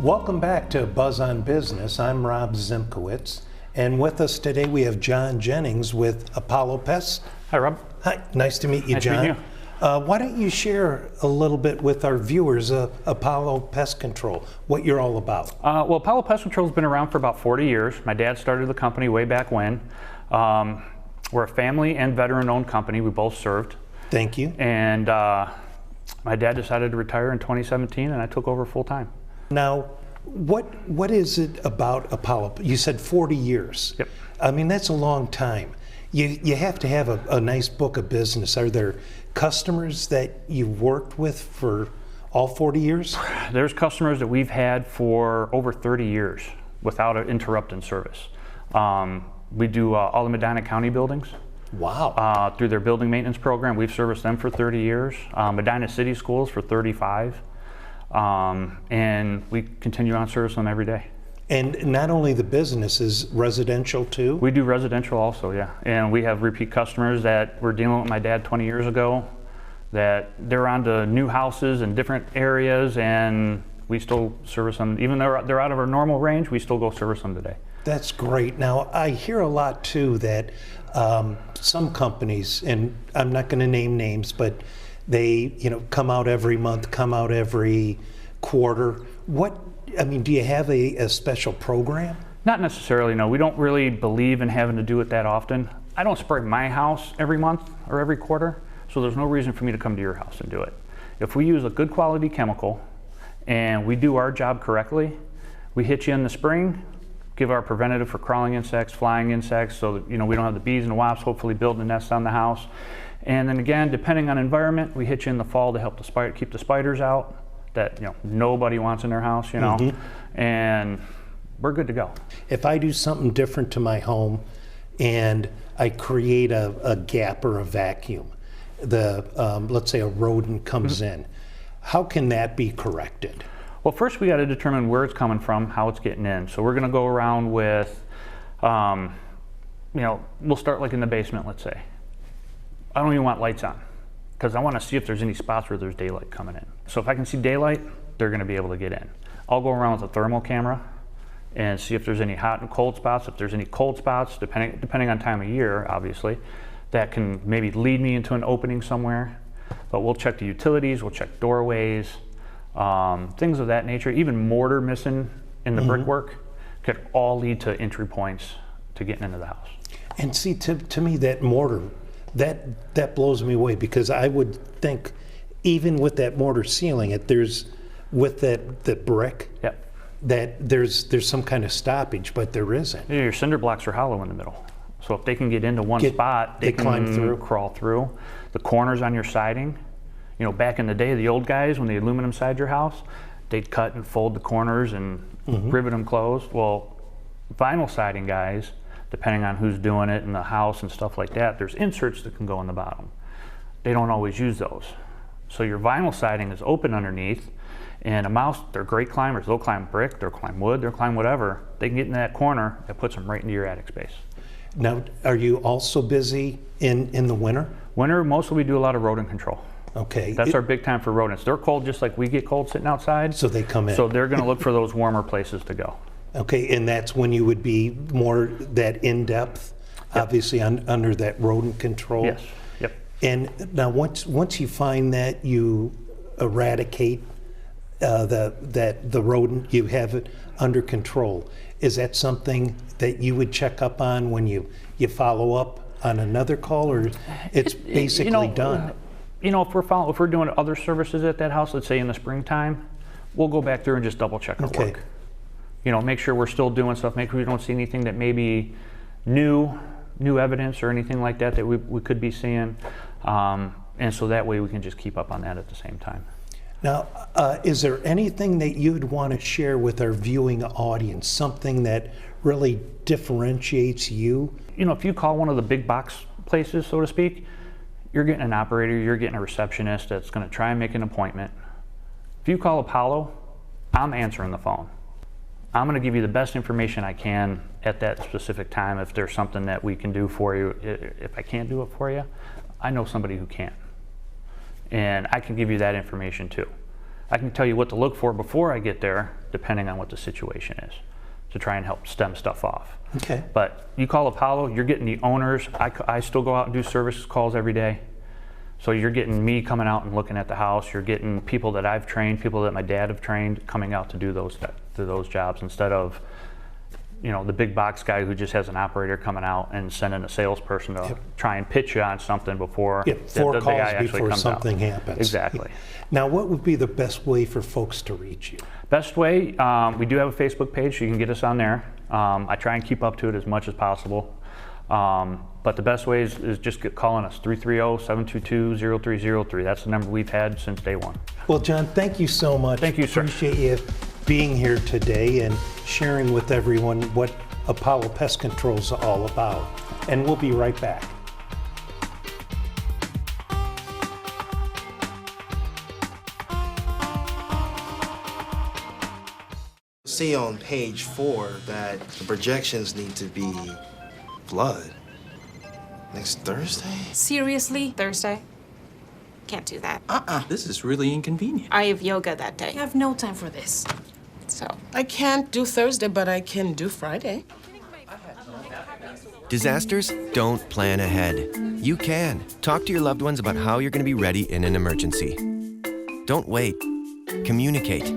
Welcome back to Buzz on Business. I'm Rob Zimkowitz, and with us today we have John Jennings with Apollo Pest. Hi, Rob. Hi, nice to meet you, nice John. To meet you. Why don't you share a little bit with our viewers Apollo Pest Control, what you're all about? Well, Apollo Pest Control has been around for about 40 years. My dad started the company way back when. We're a family and veteran-owned company. We both served. Thank you. And my dad decided to retire in 2017, and I took over full-time. Now, what is it about Apollo? You said 40 years. Yep. I mean, that's a long time. You have to have a nice book of business. Are there customers that you've worked with for all 40 years? There's customers that we've had for over 30 years without an interrupt in service. We do all the Medina County buildings. Wow. Through their building maintenance program. We've serviced them for 30 years. Medina City Schools for 35. And we continue on service them every day. And not only the businesses, residential too? We do residential also, yeah. And we have repeat customers that were dealing with my dad 20 years ago, that they're on to new houses in different areas, and we still service them. Even though they're out of our normal range, we still go service them today. That's great. Now, I hear a lot too that some companies, and I'm not going to name names, but they, come out every month, come out every quarter. Do you have a special program? Not necessarily, no. We don't really believe in having to do it that often. I don't spray my house every month or every quarter, so there's no reason for me to come to your house and do it. If we use a good quality chemical and we do our job correctly, we hit you in the spring, give our preventative for crawling insects, flying insects, so that we don't have the bees and the wasps hopefully building nests on the house. And then again, depending on environment, we hit you in the fall to help keep the spiders out that nobody wants in their house, Mm-hmm. And we're good to go. If I do something different to my home and I create a gap or a vacuum, let's say a rodent comes Mm-hmm. in, how can that be corrected? Well, first we got to determine where it's coming from, how it's getting in. So we're going to go around with, we'll start like in the basement, let's say. I don't even want lights on, because I want to see if there's any spots where there's daylight coming in. So if I can see daylight, they're going to be able to get in. I'll go around with a thermal camera and see if there's any hot and cold spots. If there's any cold spots, depending on time of year, obviously, that can maybe lead me into an opening somewhere. But we'll check the utilities, we'll check doorways, things of that nature. Even mortar missing in the brickwork could all lead to entry points to getting into the house. And see, to me, that mortar, that blows me away, because I would think even with that mortar sealing it, there's with that brick, Yep. that there's some kind of stoppage, but there isn't. Yeah, your cinder blocks are hollow in the middle. So if they can get into one spot, they can climb through. Crawl through. The corners on your siding, back in the day, the old guys, when the aluminum sided your house, they'd cut and fold the corners and rivet them closed. Well, vinyl siding guys, depending on who's doing it in the house and stuff like that, there's inserts that can go in the bottom. They don't always use those. So your vinyl siding is open underneath, and a mouse, they're great climbers. They'll climb brick, they'll climb wood, they'll climb whatever. They can get in that corner, that puts them right into your attic space. Now, are you also busy in the winter? Winter, mostly we do a lot of rodent control. Okay. That's our big time for rodents. They're cold just like we get cold sitting outside. So they come in. So they're gonna look for those warmer places to go. Okay, and that's when you would be more that in-depth, obviously under that rodent control? Yes, yep. And now once you find that you eradicate the rodent, you have it under control, is that something that you would check up on when you follow up on another call, or it's basically done? If we're doing other services at that house, let's say in the springtime, we'll go back through and just double check our work. Make sure we're still doing stuff, make sure we don't see anything that may be new evidence or anything like that we could be seeing. And so that way we can just keep up on that at the same time. Now, is there anything that you'd want to share with our viewing audience, something that really differentiates you? If you call one of the big box places, so to speak, you're getting an operator, you're getting a receptionist that's going to try and make an appointment. If you call Apollo, I'm answering the phone. I'm going to give you the best information I can at that specific time. If there's something that we can do for you, if I can't do it for you, I know somebody who can. And I can give you that information too. I can tell you what to look for before I get there, depending on what the situation is, to try and help stem stuff off. Okay. But you call Apollo, you're getting the owners. I still go out and do service calls every day. So you're getting me coming out and looking at the house. You're getting people that I've trained, people that my dad have trained, coming out to do those jobs instead of, you know, the big box guy who just has an operator coming out and sending a salesperson to try and pitch you on something before Four the calls guy actually before comes something out. happens. Exactly. Now, what would be the best way for folks to reach you? Best way, we do have a Facebook page, so you can get us on there. I try and keep up to it as much as possible. But the best way is just calling us, 330-722-0303. That's the number we've had since day one. Well, John, thank you so much. Thank you, sir. Appreciate you being here today and sharing with everyone what Apollo Pest Control is all about. And we'll be right back. See on page 4 that the projections need to be blood. Next Thursday? Seriously? Thursday? Can't do that. This is really inconvenient. I have yoga that day. I have no time for this. So, I can't do Thursday, but I can do Friday. Disasters don't plan ahead. You can. Talk to your loved ones about how you're going to be ready in an emergency. Don't wait. Communicate.